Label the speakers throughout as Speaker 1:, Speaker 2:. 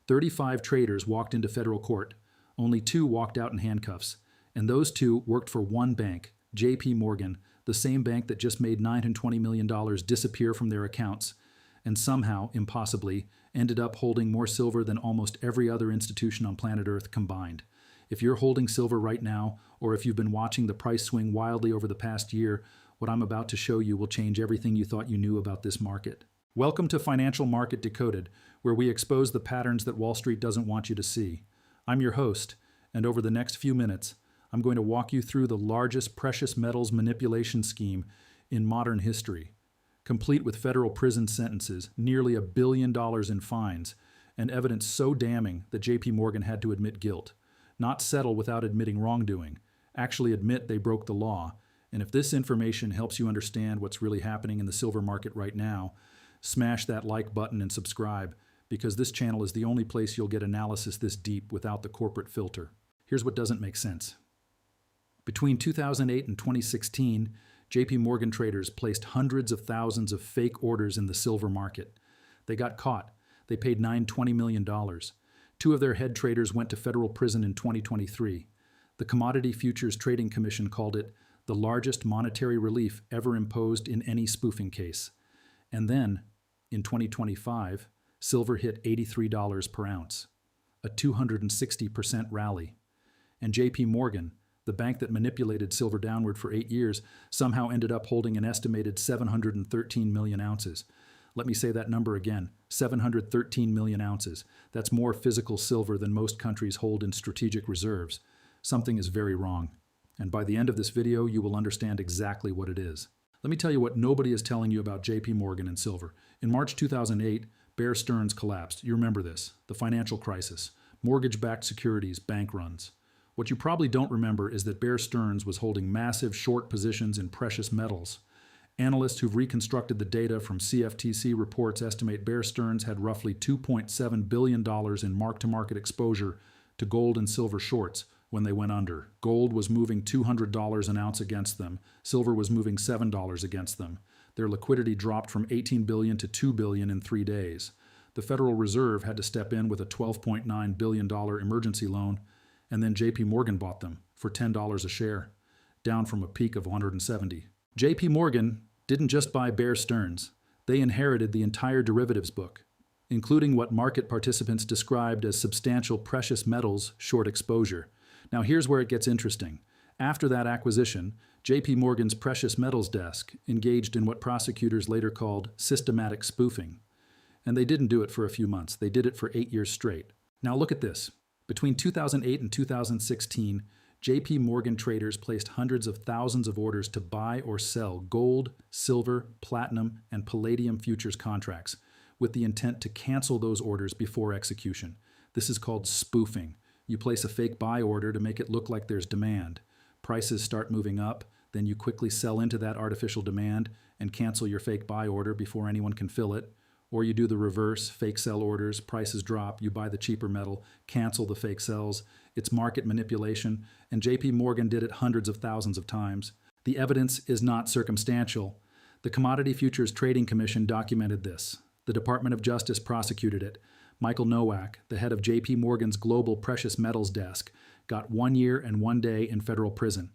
Speaker 1: 35 traders walked into federal court. Only 2 walked out in handcuffs. And those 2 worked for one bank, JP Morgan, the same bank that just made $920 million disappear from their accounts, and somehow, impossibly, ended up holding more silver than almost every other institution on planet Earth combined. If you're holding silver right now, or if you've been watching the price swing wildly over the past year, what I'm about to show you will change everything you thought you knew about this market. Welcome to Financial Market Decoded, where we expose the patterns that Wall Street doesn't want you to see. I'm your host, and over the next few minutes, I'm going to walk you through the largest precious metals manipulation scheme in modern history, complete with federal prison sentences, nearly $1 billion in fines, and evidence so damning that JP Morgan had to admit guilt. Not settle without admitting wrongdoing, actually admit they broke the law. And if this information helps you understand what's really happening in the silver market right now, smash that like button and subscribe, because this channel is the only place you'll get analysis this deep without the corporate filter. Here's what doesn't make sense. Between 2008 and 2016, JP Morgan traders placed hundreds of thousands of fake orders in the silver market. They got caught. They paid $920 million. 2 of their head traders went to federal prison in 2023. The Commodity Futures Trading Commission called it the largest monetary relief ever imposed in any spoofing case. And then, in 2025, silver hit $83 per ounce, a 260% rally. And JP Morgan, the bank that manipulated silver downward for 8 years, somehow ended up holding an estimated 713 million ounces. Let me say that number again, 713 million ounces. That's more physical silver than most countries hold in strategic reserves. Something is very wrong. And by the end of this video, you will understand exactly what it is. Let me tell you what nobody is telling you about JP Morgan and silver. In March 2008, Bear Stearns collapsed. You remember this, the financial crisis, mortgage-backed securities, bank runs. What you probably don't remember is that Bear Stearns was holding massive short positions in precious metals. Analysts who've reconstructed the data from CFTC reports estimate Bear Stearns had roughly $2.7 billion in mark-to-market exposure to gold and silver shorts when they went under. Gold was moving $200 an ounce against them. Silver was moving $7 against them. Their liquidity dropped from $18 billion to $2 billion in 3 days. The Federal Reserve had to step in with a $12.9 billion emergency loan, and then JP Morgan bought them for $10 a share, down from a peak of 170. JP Morgan didn't just buy Bear Stearns. They inherited the entire derivatives book, including what market participants described as substantial precious metals short exposure. Now here's where it gets interesting. After that acquisition, JP Morgan's precious metals desk engaged in what prosecutors later called systematic spoofing. And they didn't do it for a few months. They did it for 8 years straight. Now look at this. Between 2008 and 2016, JP Morgan traders placed hundreds of thousands of orders to buy or sell gold, silver, platinum, and palladium futures contracts with the intent to cancel those orders before execution. This is called spoofing. You place a fake buy order to make it look like there's demand. Prices start moving up, then you quickly sell into that artificial demand and cancel your fake buy order before anyone can fill it. Or you do the reverse, fake sell orders, prices drop, you buy the cheaper metal, cancel the fake sells. It's market manipulation, and JP Morgan did it hundreds of thousands of times. The evidence is not circumstantial. The Commodity Futures Trading Commission documented this. The Department of Justice prosecuted it. Michael Nowak, the head of JP Morgan's global precious metals desk, got 1 year and 1 day in federal prison.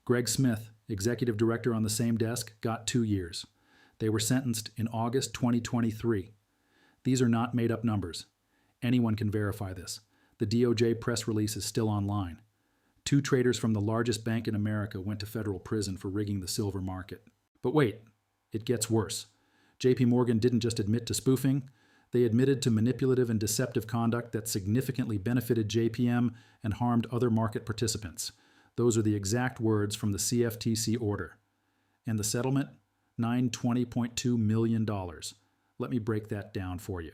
Speaker 1: Greg Smith, executive director on the same desk, got 2 years. They were sentenced in August 2023. These are not made-up numbers. Anyone can verify this. The DOJ press release is still online. 2 traders from the largest bank in America went to federal prison for rigging the silver market. But wait, it gets worse. JP Morgan didn't just admit to spoofing. They admitted to manipulative and deceptive conduct that significantly benefited JPM and harmed other market participants. Those are the exact words from the CFTC order. And the settlement? $920.2 million. Let me break that down for you.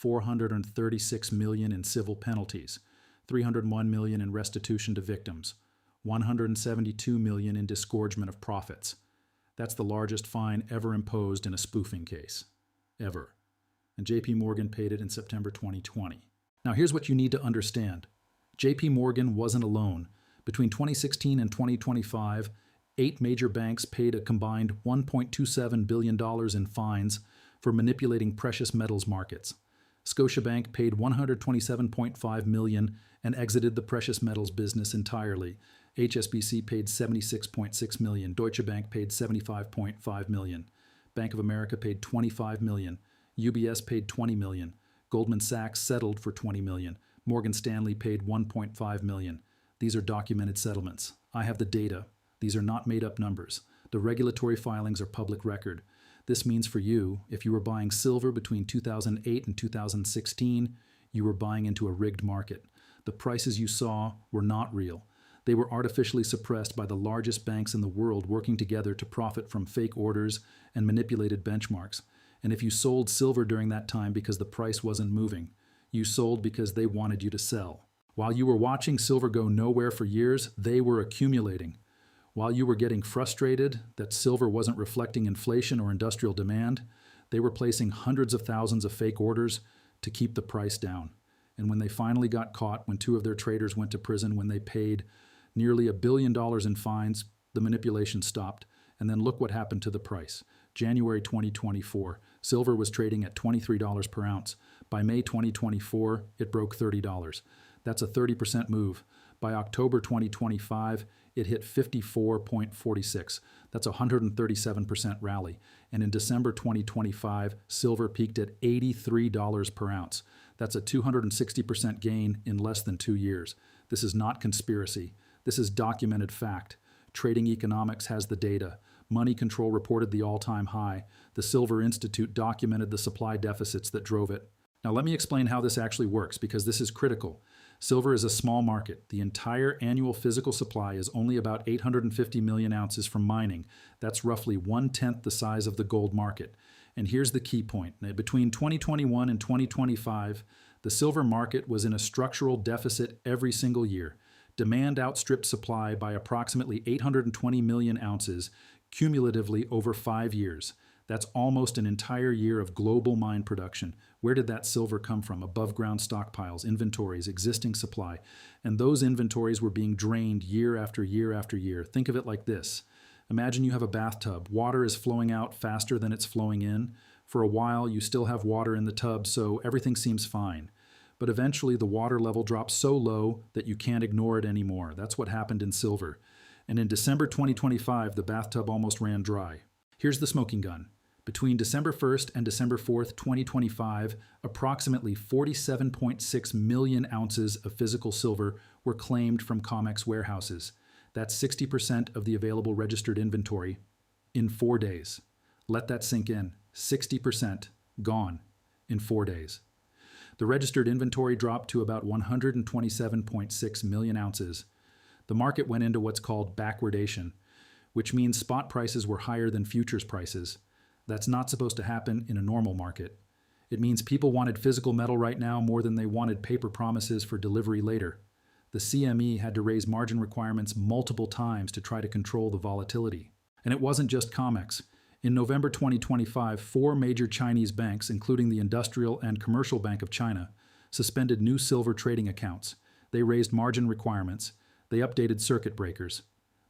Speaker 1: $436 million in civil penalties, $301 million in restitution to victims, $172 million in disgorgement of profits. That's the largest fine ever imposed in a spoofing case. Ever. And JP Morgan paid it in September 2020. Now here's what you need to understand. JP Morgan wasn't alone. Between 2016 and 2025, 8 major banks paid a combined $1.27 billion in fines for manipulating precious metals markets. Scotiabank paid $127.5 million and exited the precious metals business entirely. HSBC paid $76.6 million. Deutsche Bank paid $75.5 million. Bank of America paid $25 million. UBS paid $20 million. Goldman Sachs settled for $20 million. Morgan Stanley paid $1.5 million. These are documented settlements. I have the data. These are not made-up numbers. The regulatory filings are public record. This means for you, if you were buying silver between 2008 and 2016, you were buying into a rigged market. The prices you saw were not real. They were artificially suppressed by the largest banks in the world working together to profit from fake orders and manipulated benchmarks. And if you sold silver during that time because the price wasn't moving, you sold because they wanted you to sell. While you were watching silver go nowhere for years, they were accumulating. While you were getting frustrated that silver wasn't reflecting inflation or industrial demand, they were placing hundreds of thousands of fake orders to keep the price down. And when they finally got caught, when two of their traders went to prison, when they paid nearly $1 billion in fines, the manipulation stopped. And then look what happened to the price. January 2024, silver was trading at $23 per ounce. By May 2024, it broke $30. That's a 30% move. By October 2025, it hit 54.46. That's a 137% rally. And in December 2025, silver peaked at $83 per ounce. That's a 260% gain in less than 2 years. This is not conspiracy. This is documented fact. Trading Economics has the data. Money Control reported the all-time high. The Silver Institute documented the supply deficits that drove it. Now let me explain how this actually works, because this is critical. Silver is a small market. The entire annual physical supply is only about 850 million ounces from mining. That's roughly 1/10 the size of the gold market. And here's the key point. Now, between 2021 and 2025, the silver market was in a structural deficit every single year. Demand outstripped supply by approximately 820 million ounces cumulatively over 5 years. That's almost an entire year of global mine production. Where did that silver come from? Above ground stockpiles, inventories, existing supply. And those inventories were being drained year after year after year. Think of it like this. Imagine you have a bathtub. Water is flowing out faster than it's flowing in. For a while, you still have water in the tub, so everything seems fine. But eventually, the water level drops so low that you can't ignore it anymore. That's what happened in silver. And in December 2025, the bathtub almost ran dry. Here's the smoking gun. Between December 1st and December 4th, 2025, approximately 47.6 million ounces of physical silver were claimed from COMEX warehouses. That's 60% of the available registered inventory in 4 days. Let that sink in. 60% gone in 4 days. The registered inventory dropped to about 127.6 million ounces. The market went into what's called backwardation, which means spot prices were higher than futures prices. That's not supposed to happen in a normal market. It means people wanted physical metal right now more than they wanted paper promises for delivery later. The CME had to raise margin requirements multiple times to try to control the volatility. And it wasn't just COMEX. In November 2025, 4 major Chinese banks, including the Industrial and Commercial Bank of China, suspended new silver trading accounts. They raised margin requirements. They updated circuit breakers.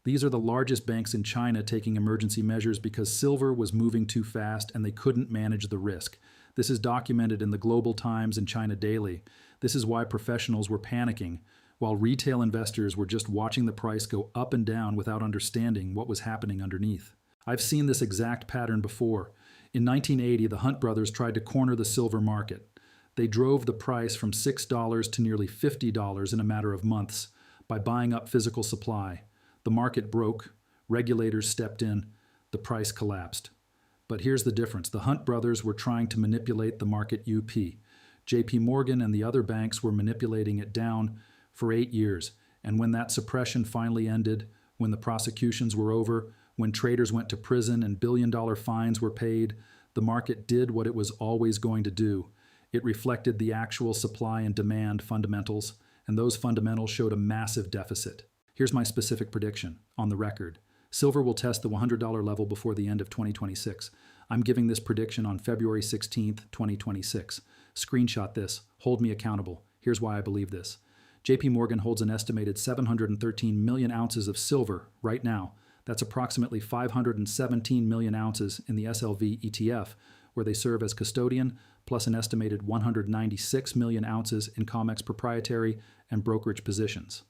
Speaker 1: These are the largest banks in China taking emergency measures because silver was moving too fast and they couldn't manage the risk. This is documented in the Global Times and China Daily. This is why professionals were panicking, while retail investors were just watching the price go up and down without understanding what was happening underneath. I've seen this exact pattern before. In 1980, the Hunt brothers tried to corner the silver market. They drove the price from $6 to nearly $50 in a matter of months by buying up physical supply. The market broke, regulators stepped in, the price collapsed. But here's the difference. The Hunt brothers were trying to manipulate the market UP. JP Morgan and the other banks were manipulating it down for 8 years. And when that suppression finally ended, when the prosecutions were over, when traders went to prison and billion-dollar fines were paid, the market did what it was always going to do. It reflected the actual supply and demand fundamentals, and those fundamentals showed a massive deficit. Here's my specific prediction, on the record. Silver will test the $100 level before the end of 2026. I'm giving this prediction on February 16th, 2026. Screenshot this. Hold me accountable. Here's why I believe this. JP Morgan holds an estimated 713 million ounces of silver right now. That's approximately 517 million ounces in the SLV ETF, where they serve as custodian, plus an estimated 196 million ounces in COMEX proprietary and brokerage positions.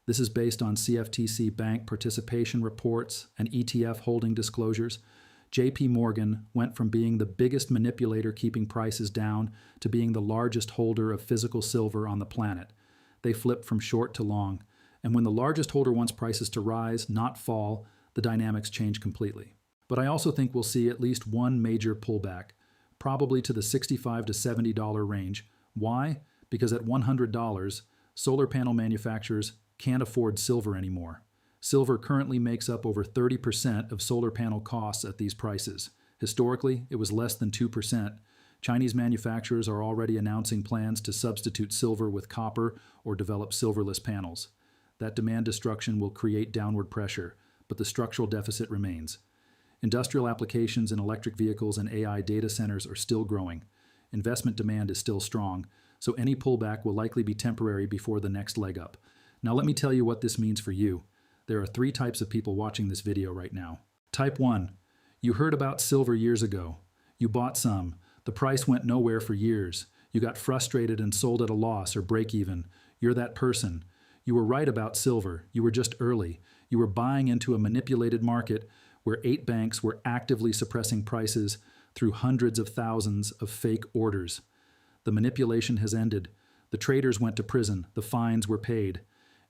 Speaker 1: This is based on CFTC bank participation reports and ETF holding disclosures. JP Morgan went from being the biggest manipulator keeping prices down to being the largest holder of physical silver on the planet. They flipped from short to long. And when the largest holder wants prices to rise, not fall, the dynamics change completely. But I also think we'll see at least one major pullback, probably to the $65 to $70 range. Why? Because at $100, solar panel manufacturers can't afford silver anymore. Silver currently makes up over 30% of solar panel costs at these prices. Historically, it was less than 2%. Chinese manufacturers are already announcing plans to substitute silver with copper or develop silverless panels. That demand destruction will create downward pressure, but the structural deficit remains. Industrial applications in electric vehicles and AI data centers are still growing. Investment demand is still strong, so any pullback will likely be temporary before the next leg up. Now let me tell you what this means for you. There are 3 types of people watching this video right now. Type 1. You heard about silver years ago. You bought some. The price went nowhere for years. You got frustrated and sold at a loss or break even. You're that person. You were right about silver. You were just early. You were buying into a manipulated market where 8 banks were actively suppressing prices through hundreds of thousands of fake orders. The manipulation has ended. The traders went to prison. The fines were paid.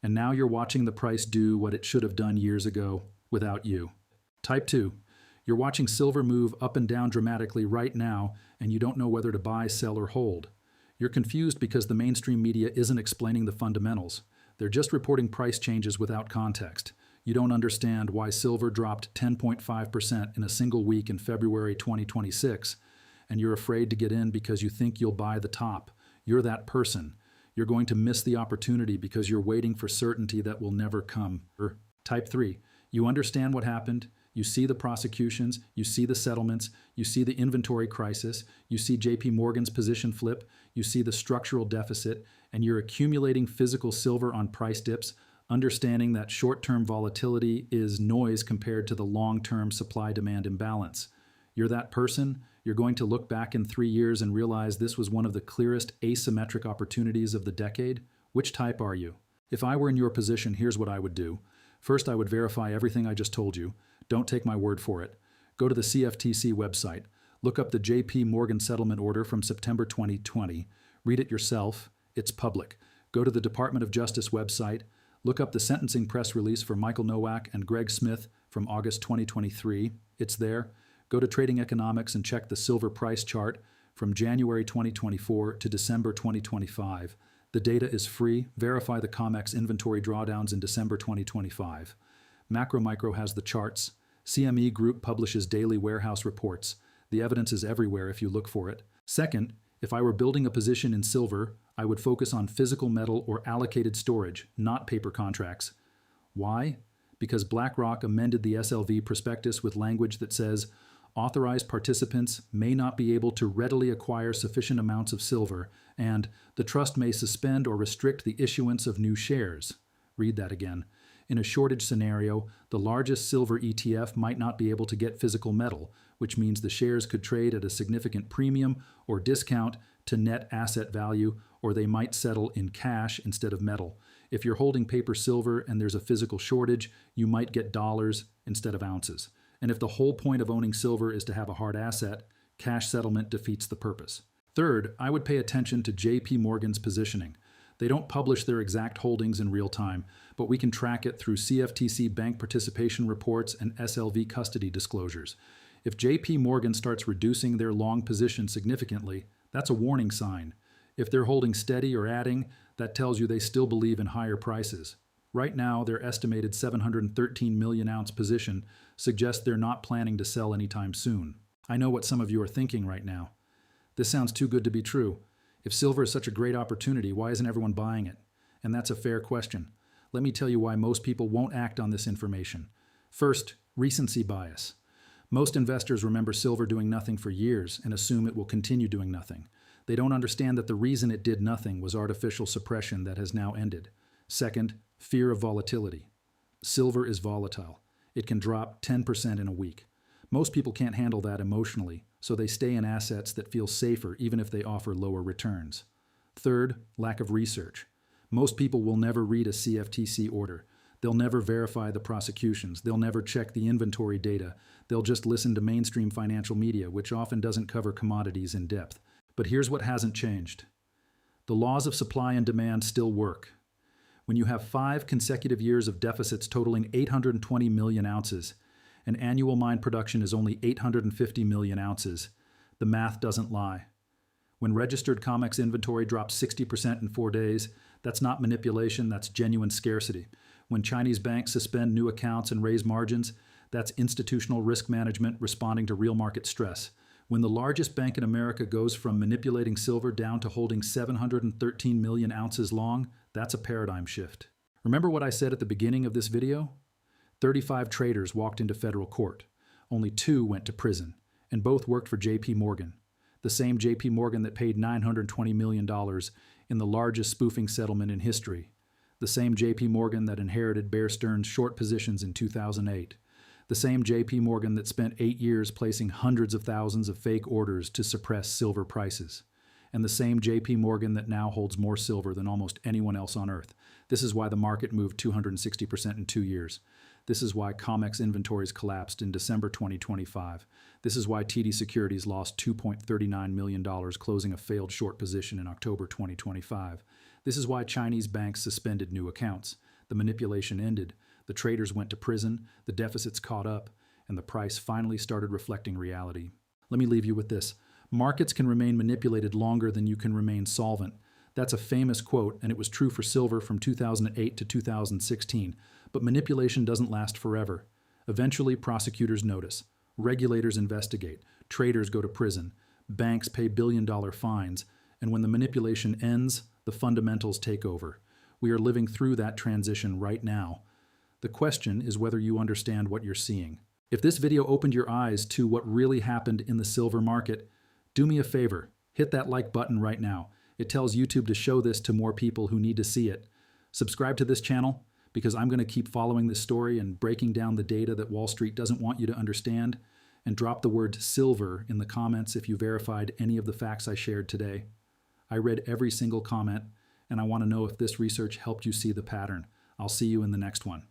Speaker 1: And now you're watching the price do what it should have done years ago without you. Type 2. You're watching silver move up and down dramatically right now, and you don't know whether to buy, sell, or hold. You're confused because the mainstream media isn't explaining the fundamentals. They're just reporting price changes without context. You don't understand why silver dropped 10.5% in a single week in February 2026, and you're afraid to get in because you think you'll buy the top. You're that person. You're going to miss the opportunity because you're waiting for certainty that will never come. Type 3. You understand what happened. You see the prosecutions. You see the settlements. You see the inventory crisis. You see JP Morgan's position flip. You see the structural deficit. And you're accumulating physical silver on price dips, understanding that short-term volatility is noise compared to the long-term supply-demand imbalance. You're that person. You're going to look back in 3 years and realize this was one of the clearest asymmetric opportunities of the decade. Which type are you? If I were in your position, here's what I would do. First, I would verify everything I just told you. Don't take my word for it. Go to the CFTC website. Look up the JP Morgan settlement order from September 2020. Read it yourself. It's public. Go to the Department of Justice website. Look up the sentencing press release for Michael Nowak and Greg Smith from August 2023. It's there. Go to Trading Economics and check the silver price chart from January 2024 to December 2025. The data is free. Verify the COMEX inventory drawdowns in December 2025. Macromicro has the charts. CME Group publishes daily warehouse reports. The evidence is everywhere if you look for it. Second, if I were building a position in silver, I would focus on physical metal or allocated storage, not paper contracts. Why? Because BlackRock amended the SLV prospectus with language that says, authorized participants may not be able to readily acquire sufficient amounts of silver, and the trust may suspend or restrict the issuance of new shares. Read that again. In a shortage scenario, the largest silver ETF might not be able to get physical metal, which means the shares could trade at a significant premium or discount to net asset value, or they might settle in cash instead of metal. If you're holding paper silver and there's a physical shortage, you might get dollars instead of ounces. And if the whole point of owning silver is to have a hard asset, cash settlement defeats the purpose. Third, I would pay attention to JP Morgan's positioning. They don't publish their exact holdings in real time, but we can track it through CFTC bank participation reports and SLV custody disclosures. If JP Morgan starts reducing their long position significantly, that's a warning sign. If they're holding steady or adding, that tells you they still believe in higher prices. Right now, their estimated 713 million ounce position suggests they're not planning to sell anytime soon. I know what some of you are thinking right now. This sounds too good to be true. If silver is such a great opportunity, why isn't everyone buying it? And that's a fair question. Let me tell you why most people won't act on this information. First, recency bias. Most investors remember silver doing nothing for years and assume it will continue doing nothing. They don't understand that the reason it did nothing was artificial suppression that has now ended. Second, fear of volatility. Silver is volatile. It can drop 10% in a week. Most people can't handle that emotionally, so they stay in assets that feel safer even if they offer lower returns. Third, lack of research. Most people will never read a CFTC order. They'll never verify the prosecutions. They'll never check the inventory data. They'll just listen to mainstream financial media, which often doesn't cover commodities in depth. But here's what hasn't changed. The laws of supply and demand still work. When you have 5 consecutive years of deficits totaling 820 million ounces, and annual mine production is only 850 million ounces, the math doesn't lie. When registered COMEX inventory drops 60% in 4 days, that's not manipulation, that's genuine scarcity. When Chinese banks suspend new accounts and raise margins, that's institutional risk management responding to real market stress. When the largest bank in America goes from manipulating silver down to holding 713 million ounces long, that's a paradigm shift. Remember what I said at the beginning of this video? 35 traders walked into federal court. Only 2 went to prison, and both worked for JP Morgan, the same JP Morgan that paid $920 million in the largest spoofing settlement in history, the same JP Morgan that inherited Bear Stearns' short positions in 2008, the same JP Morgan that spent 8 years placing hundreds of thousands of fake orders to suppress silver prices, and the same JP Morgan that now holds more silver than almost anyone else on Earth. This is why the market moved 260% in 2 years. This is why COMEX inventories collapsed in December 2025. This is why TD Securities lost $2.39 million closing a failed short position in October 2025. This is why Chinese banks suspended new accounts. The manipulation ended, the traders went to prison, the deficits caught up, and the price finally started reflecting reality. Let me leave you with this. Markets can remain manipulated longer than you can remain solvent. That's a famous quote, and it was true for silver from 2008 to 2016. But manipulation doesn't last forever. Eventually, prosecutors notice. Regulators investigate. Traders go to prison. Banks pay billion-dollar fines. And when the manipulation ends, the fundamentals take over. We are living through that transition right now. The question is whether you understand what you're seeing. If this video opened your eyes to what really happened in the silver market, do me a favor. Hit that like button right now. It tells YouTube to show this to more people who need to see it. Subscribe to this channel, because I'm going to keep following this story and breaking down the data that Wall Street doesn't want you to understand, and drop the word silver in the comments if you verified any of the facts I shared today. I read every single comment, and I want to know if this research helped you see the pattern. I'll see you in the next one.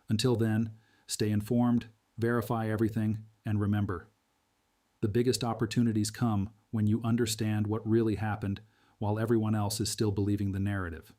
Speaker 1: Until then, stay informed, verify everything, and remember, the biggest opportunities come when you understand what really happened while everyone else is still believing the narrative.